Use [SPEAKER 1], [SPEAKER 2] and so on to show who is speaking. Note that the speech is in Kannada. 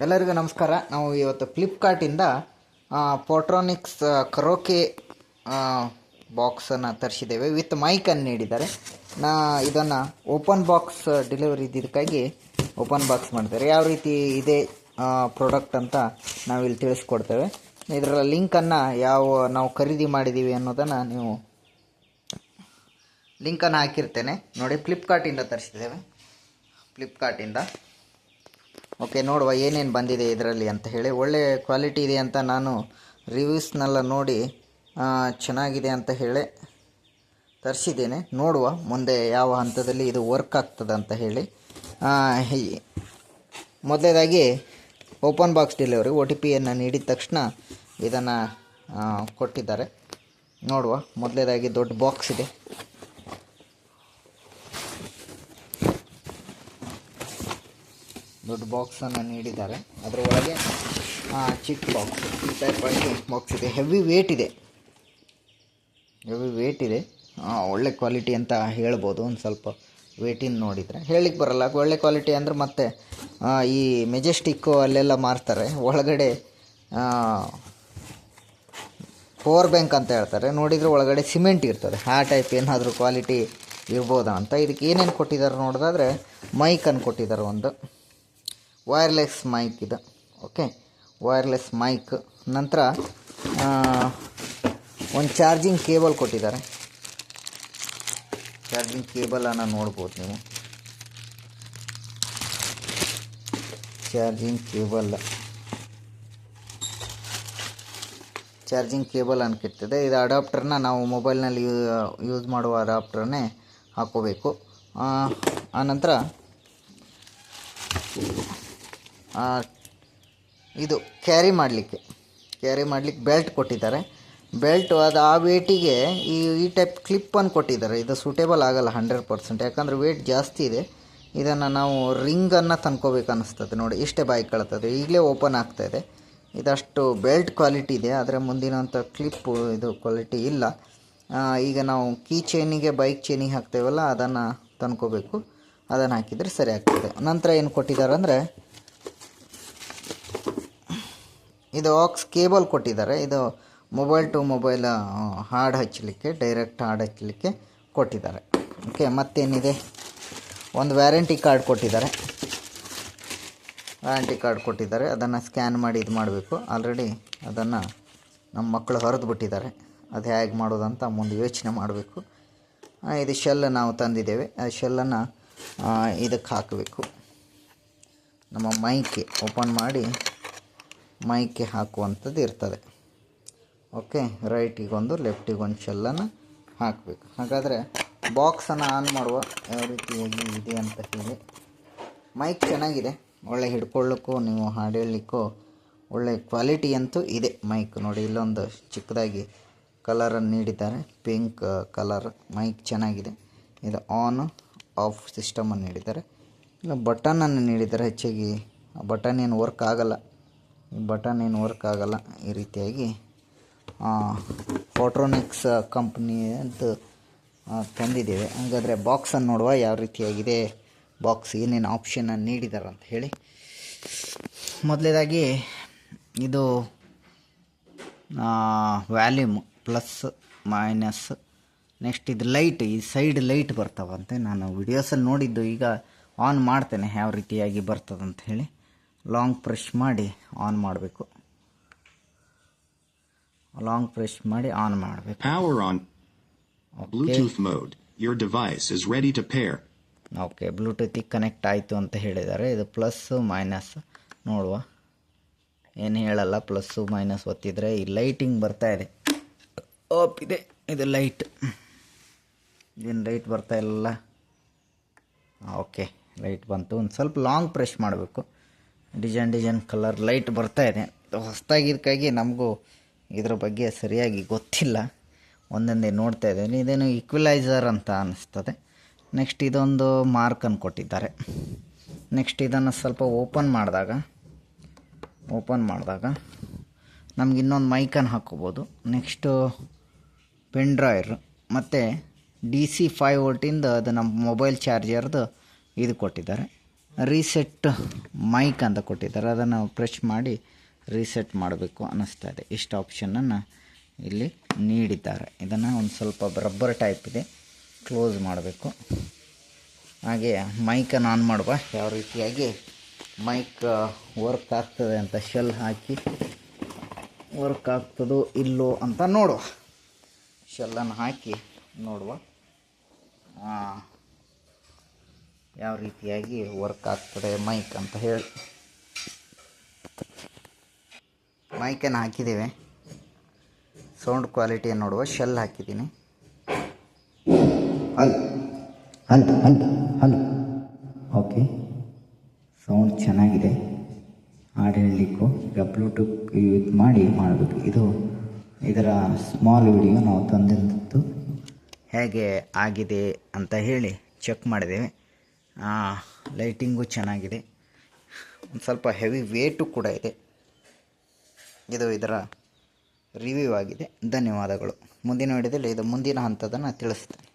[SPEAKER 1] ಎಲ್ಲರಿಗೂ ನಮಸ್ಕಾರ. ನಾವು ಇವತ್ತು ಫ್ಲಿಪ್ಕಾರ್ಟಿಂದ ಪೋಟ್ರಾನಿಕ್ಸ್ ಕರೋಕೆ ಬಾಕ್ಸನ್ನು ತರಿಸಿದ್ದೇವೆ. ವಿತ್ ಮೈಕನ್ನು ನೀಡಿದ್ದಾರೆ. ಇದನ್ನು ಓಪನ್ ಬಾಕ್ಸ್ ಡೆಲಿವರಿ ಇದ್ದಕ್ಕಾಗಿ ಓಪನ್ ಬಾಕ್ಸ್ ಮಾಡ್ತಾರೆ. ಯಾವ ರೀತಿ ಇದೆ ಪ್ರಾಡಕ್ಟ್ ಅಂತ ನಾವಿಲ್ಲಿ ತಿಳಿಸ್ಕೊಡ್ತೇವೆ. ಇದರ ಲಿಂಕನ್ನು ನಾವು ಖರೀದಿ ಮಾಡಿದ್ದೀವಿ ಅನ್ನೋದನ್ನು ನೀವು ಲಿಂಕನ್ನು ಹಾಕಿರ್ತೇನೆ ನೋಡಿ. ಫ್ಲಿಪ್ಕಾರ್ಟಿಂದ ತರಿಸಿದ್ದೇವೆ. ಫ್ಲಿಪ್ಕಾರ್ಟಿಂದ ಓಕೆ, ನೋಡುವ ಏನೇನು ಬಂದಿದೆ ಇದರಲ್ಲಿ ಅಂತ ಹೇಳಿ. ಒಳ್ಳೆ ಕ್ವಾಲಿಟಿ ಇದೆ ಅಂತ ನಾನು ರಿವ್ಯೂಸ್ನೆಲ್ಲ ನೋಡಿ ಚೆನ್ನಾಗಿದೆ ಅಂತ ಹೇಳಿ ತರಿಸಿದ್ದೇನೆ. ನೋಡುವ ಮುಂದೆ ಯಾವ ಹಂತದಲ್ಲಿ ಇದು ವರ್ಕ್ ಆಗ್ತದೆ ಅಂತ ಹೇಳಿ. ಮೊದಲೇದಾಗಿ ಓಪನ್ ಬಾಕ್ಸ್ ಡೆಲಿವರಿ OTP ನೀಡಿದ ತಕ್ಷಣ ಇದನ್ನು ಕೊಟ್ಟಿದ್ದಾರೆ. ನೋಡುವ, ಮೊದಲೇದಾಗಿ ದೊಡ್ಡ ಬಾಕ್ಸ್ ಇದೆ. ದೊಡ್ಡ ಬಾಕ್ಸನ್ನು ನೀಡಿದ್ದಾರೆ. ಅದರ ಒಳಗೆ ಚಿಕ್ಕ ಬಾಕ್ಸ್ ಈ ಟೈಪ್ ಆಗಿ ಬಾಕ್ಸ್ ಇದೆ. ಹೆವಿ ವೇಟ್ ಇದೆ. ಒಳ್ಳೆ ಕ್ವಾಲಿಟಿ ಅಂತ ಹೇಳ್ಬೋದು. ಒಂದು ಸ್ವಲ್ಪ ವೇಟಿನ ನೋಡಿದರೆ ಹೇಳಲಿಕ್ಕೆ ಬರಲ್ಲ. ಒಳ್ಳೆ ಕ್ವಾಲಿಟಿ ಅಂದರೆ ಮತ್ತೆ ಈ ಮೆಜೆಸ್ಟಿಕ್ಕು ಅಲ್ಲೆಲ್ಲ ಮಾರ್ತಾರೆ. ಒಳಗಡೆ ಪವರ್ ಬ್ಯಾಂಕ್ ಅಂತ ಹೇಳ್ತಾರೆ, ನೋಡಿದರೆ ಒಳಗಡೆ ಸಿಮೆಂಟ್ ಇರ್ತದೆ. ಆ ಟೈಪ್ ಏನಾದರೂ ಕ್ವಾಲಿಟಿ ಇರ್ಬೋದಾ ಅಂತ. ಇದಕ್ಕೆ ಏನೇನು ಕೊಟ್ಟಿದ್ದಾರೆ ನೋಡೋದಾದರೆ ಮೈಕನ್ನು ಕೊಟ್ಟಿದ್ದಾರೆ. ಒಂದು ವೈರ್ಲೆಸ್ ಮೈಕ್ ಇದು. Okay, wireless mic. ನಂತರ ಒಂದು ಚಾರ್ಜಿಂಗ್ ಕೇಬಲ್ ಕೊಟ್ಟಿದ್ದಾರೆ. ಚಾರ್ಜಿಂಗ್ ಕೇಬಲನ್ನು ನೋಡ್ಬೋದು ನೀವು. ಚಾರ್ಜಿಂಗ್ ಕೇಬಲ್ ಅನ್ಕಿರ್ತದೆ. ಇದು ಅಡಾಪ್ಟರ್ನ ನಾವು ಮೊಬೈಲ್ನಲ್ಲಿ ಯೂಸ್ ಮಾಡುವ ಅಡಾಪ್ಟರ್ನೇ ಹಾಕೋಬೇಕು. ಆನಂತರ ಇದು ಕ್ಯಾರಿ ಮಾಡಲಿಕ್ಕೆ ಬೆಲ್ಟ್ ಕೊಟ್ಟಿದ್ದಾರೆ. ಬೆಲ್ಟು ಅದು ಆ ವೇಟಿಗೆ ಈ ಟೈಪ್ ಕ್ಲಿಪ್ಪನ್ನು ಕೊಟ್ಟಿದ್ದಾರೆ. ಇದು ಸೂಟೇಬಲ್ ಆಗಲ್ಲ 100%, ಯಾಕಂದರೆ ವೇಟ್ ಜಾಸ್ತಿ ಇದೆ. ಇದನ್ನು ನಾವು ರಿಂಗನ್ನು ತಂದ್ಕೋಬೇಕು ಅನ್ನಿಸ್ತದೆ ನೋಡಿ. ಇಷ್ಟೇ ಬಾಯಿ ಕಳ್ತದೆ, ಈಗಲೇ ಓಪನ್ ಆಗ್ತಾಯಿದೆ. ಇದಷ್ಟು ಬೆಲ್ಟ್ ಕ್ವಾಲಿಟಿ ಇದೆ, ಆದರೆ ಮುಂದಿನಂಥ ಕ್ಲಿಪ್ಪು ಇದು ಕ್ವಾಲಿಟಿ ಇಲ್ಲ. ಈಗ ನಾವು ಕೀ ಚೈನಿಗೆ ಬೈಕ್ ಚೈನಿಗೆ ಹಾಕ್ತೇವಲ್ಲ, ಅದನ್ನು ತಂದ್ಕೋಬೇಕು. ಅದನ್ನು ಹಾಕಿದರೆ ಸರಿ ಆಗ್ತದೆ. ನಂತರ ಏನು ಕೊಟ್ಟಿದ್ದಾರೆ ಅಂದರೆ ಇದು ಆಕ್ಸ್ ಕೇಬಲ್ ಕೊಟ್ಟಿದ್ದಾರೆ. ಇದು ಮೊಬೈಲ್ ಟು ಮೊಬೈಲ್ ಹಾಡು ಹಚ್ಚಲಿಕ್ಕೆ, ಡೈರೆಕ್ಟ್ ಹಾಡು ಹಚ್ಚಲಿಕ್ಕೆ ಕೊಟ್ಟಿದ್ದಾರೆ. ಓಕೆ, ಮತ್ತೇನಿದೆ, ಒಂದು ವ್ಯಾರಂಟಿ ಕಾರ್ಡ್ ಕೊಟ್ಟಿದ್ದಾರೆ. ಅದನ್ನು ಸ್ಕ್ಯಾನ್ ಮಾಡಿ ಇದು ಮಾಡಬೇಕು. ಆಲ್ರೆಡಿ ಅದನ್ನು ನಮ್ಮ ಮಕ್ಕಳು ಹರಿದು ಬಿಟ್ಟಿದ್ದಾರೆ. ಅದು ಹೇಗೆ ಮಾಡೋದಂತ ಮುಂದೆ ಯೋಚನೆ ಮಾಡಬೇಕು. ಇದು ಶೆಲ್ ನಾವು ತಂದಿದ್ದೇವೆ. ಆ ಶೆಲ್ಲನ್ನು ಇದಕ್ಕೆ ಹಾಕಬೇಕು. ನಮ್ಮ ಮೈಕ್ಗೆ ಓಪನ್ ಮಾಡಿ ಮೈಕ್ಗೆ ಹಾಕುವಂಥದ್ದು ಇರ್ತದೆ. ಓಕೆ, ರೈಟಿಗೊಂದು ಲೆಫ್ಟಿಗೊಂದು ಶೆಲ್ಲನ್ನು ಹಾಕಬೇಕು. ಹಾಗಾದರೆ ಬಾಕ್ಸನ್ನು ಆನ್ ಮಾಡುವ ಯಾವ ರೀತಿಯಾಗಿ ಇದೆ ಅಂತ ಹೇಳಿ. ಮೈಕ್ ಚೆನ್ನಾಗಿದೆ, ಒಳ್ಳೆ ಹಿಡ್ಕೊಳ್ಳಿಕ್ಕೂ ನೀವು ಹಾಡು ಹೇಳಲಿಕ್ಕೂ ಒಳ್ಳೆ ಕ್ವಾಲಿಟಿ ಅಂತೂ ಇದೆ ಮೈಕ್. ನೋಡಿ, ಇಲ್ಲೊಂದು ಚಿಕ್ಕದಾಗಿ ಕಲರನ್ನು ನೀಡಿದ್ದಾರೆ, ಪಿಂಕ್ ಕಲರ್. ಮೈಕ್ ಚೆನ್ನಾಗಿದೆ. ಇದು ಆನ್ ಆಫ್ ಸಿಸ್ಟಮನ್ನು ನೀಡಿದ್ದಾರೆ. ಇಲ್ಲ ಬಟನನ್ನು ನೀಡಿದ್ದಾರೆ. ಹೆಚ್ಚಾಗಿ ಬಟನ್ ಏನು ವರ್ಕ್ ಆಗಲ್ಲ. ಈ ರೀತಿಯಾಗಿ ಪೋಟ್ರಾನಿಕ್ಸ್ ಕಂಪ್ನಿ ಅಂತ ತಂದಿದ್ದೇವೆ. ಹಾಗಾದರೆ ಬಾಕ್ಸನ್ನು ನೋಡುವ ಯಾವ ರೀತಿಯಾಗಿದೆ, ಬಾಕ್ಸ್ ಏನೇನು ಆಪ್ಷನನ್ನು ನೀಡಿದ್ದಾರೆ ಅಂತ ಹೇಳಿ. ಮೊದಲೇದಾಗಿ ಇದು ವ್ಯಾಲ್ಯೂಮ್ ಪ್ಲಸ್ ಮೈನಸ್. ನೆಕ್ಸ್ಟ್ ಇದು ಲೈಟ್, ಈ ಸೈಡ್ ಲೈಟ್ ಬರ್ತಾವಂತೆ. ನಾನು ವಿಡಿಯೋಸಲ್ಲಿ ನೋಡಿದ್ದು, ಈಗ ಆನ್ ಮಾಡ್ತೇನೆ ಯಾವ ರೀತಿಯಾಗಿ ಬರ್ತದಂತ ಹೇಳಿ. ಲಾಂಗ್ ಪ್ರೆಸ್ ಮಾಡಿ ಆನ್ ಮಾಡಬೇಕು.
[SPEAKER 2] Power on. Bluetooth mode. Your device is ready to pair.
[SPEAKER 1] Okay, ಬ್ಲೂಟೂತಿಗೆ ಕನೆಕ್ಟ್ ಆಯಿತು ಅಂತ ಹೇಳಿದ್ದಾರೆ. ಇದು ಪ್ಲಸ್ಸು ಮೈನಸ್ ನೋಡುವ, ಏನು ಹೇಳಲ್ಲ. ಪ್ಲಸ್ಸು ಮೈನಸ್ ಒತ್ತಿದರೆ ಈ ಲೈಟಿಂಗ್ ಬರ್ತಾ ಇದೆ. ಆಫ್ ಇದೆ. ಇದು ಲೈಟ್, ಏನು ಲೈಟ್ ಬರ್ತಾ ಇಲ್ಲ. ಓಕೆ, ಲೈಟ್ ಬಂತು. ಒಂದು ಸ್ವಲ್ಪ ಲಾಂಗ್ ಪ್ರೆಸ್ ಮಾಡಬೇಕು. ಡಿಸೈನ್ ಕಲರ್ ಲೈಟ್ ಬರ್ತಾ ಇದೆ. ಹೊಸದಾಗಿದ್ದಕ್ಕಾಗಿ ನಮಗೂ ಇದ್ರ ಬಗ್ಗೆ ಸರಿಯಾಗಿ ಗೊತ್ತಿಲ್ಲ. ಒಂದೊಂದೇ ನೋಡ್ತಾ ಇದ್ದೇನೆ. ಇದೇನು ಈಕ್ವಲೈಸರ್ ಅಂತ ಅನ್ನಿಸ್ತದೆ. ನೆಕ್ಸ್ಟ್ ಇದೊಂದು ಮಾರ್ಕನ್ನು ಕೊಟ್ಟಿದ್ದಾರೆ. ನೆಕ್ಸ್ಟ್ ಇದನ್ನು ಸ್ವಲ್ಪ ಓಪನ್ ಮಾಡಿದಾಗ ನಮ್ಗೆ ಇನ್ನೊಂದು ಮೈಕನ್ನು ಹಾಕ್ಕೋಬೋದು. ನೆಕ್ಸ್ಟು ಪೆನ್ ಡ್ರೈವರ್ ಮತ್ತು DC 5 ವೋಲ್ಟಿಂದ ಅದು ನಮ್ಮ ಮೊಬೈಲ್ ಚಾರ್ಜರ್ದು ಇದು ಕೊಟ್ಟಿದ್ದಾರೆ. ರೀಸೆಟ್ ಮೈಕ್ ಅಂತ ಕೊಟ್ಟಿದ್ದಾರೆ, ಅದನ್ನು ಪ್ರೆಸ್ ಮಾಡಿ ರೀಸೆಟ್ ಮಾಡಬೇಕು ಅನ್ನಿಸ್ತಾ ಇದೆ. ಇಷ್ಟು ಆಪ್ಷನನ್ನು ಇಲ್ಲಿ ನೀಡಿದ್ದಾರೆ. ಇದನ್ನು ಒಂದು ಸ್ವಲ್ಪ ರಬ್ಬರ್ ಟೈಪ್ ಇದೆ, ಕ್ಲೋಸ್ ಮಾಡಬೇಕು. ಹಾಗೆ ಮೈಕನ್ನು ಆನ್ ಮಾಡುವ, ಯಾವ ರೀತಿಯಾಗಿ ಮೈಕ್ ವರ್ಕ್ ಆಗ್ತದೆ ಅಂತ ಶೆಲ್ ಹಾಕಿ ವರ್ಕ್ ಆಗ್ತದೋ ಇಲ್ಲೋ ಅಂತ ನೋಡುವ. ಶೆಲ್ಲನ್ನು ಹಾಕಿ ನೋಡುವ ಯಾವ ರೀತಿಯಾಗಿ ವರ್ಕ್ ಆಗ್ತದೆ ಮೈಕ್ ಅಂತ ಹೇಳಿ. ಮೈಕನ್ನು ಹಾಕಿದ್ದೇವೆ, ಸೌಂಡ್ ಕ್ವಾಲಿಟಿಯನ್ನು ನೋಡುವ. ಶೆಲ್ ಹಾಕಿದ್ದೀನಿ. Hello hello hello hello. Okay, sound ಚೆನ್ನಾಗಿದೆ. ಹಾಡು ಹೇಳಲಿಕ್ಕೂ ಈಗ ಬ್ಲೂಟೂತ್ ಯೂಸ್ ಮಾಡಿ ಮಾಡಬೇಕು. ಇದರ ಸ್ಮಾಲ್ ವಿಡಿಯೋ ನಾವು ತಂದಿದ್ದು ಹೇಗೆ ಆಗಿದೆ ಅಂತ ಹೇಳಿ ಚೆಕ್ ಮಾಡಿದ್ದೇವೆ. ಲೈಟಿಂಗು ಚೆನ್ನಾಗಿದೆ, ಒಂದು ಸ್ವಲ್ಪ ಹೆವಿ ವೇಟು ಕೂಡ ಇದೆ. ಇದು ಇದರ ರಿವ್ಯೂ ಆಗಿದೆ. ಧನ್ಯವಾದಗಳು. ಮುಂದಿನ ವಿಡಿಯೋದಲ್ಲಿ ಇದು ಮುಂದಿನ ಹಂತದನ್ನು ತಿಳಿಸ್ತೇನೆ.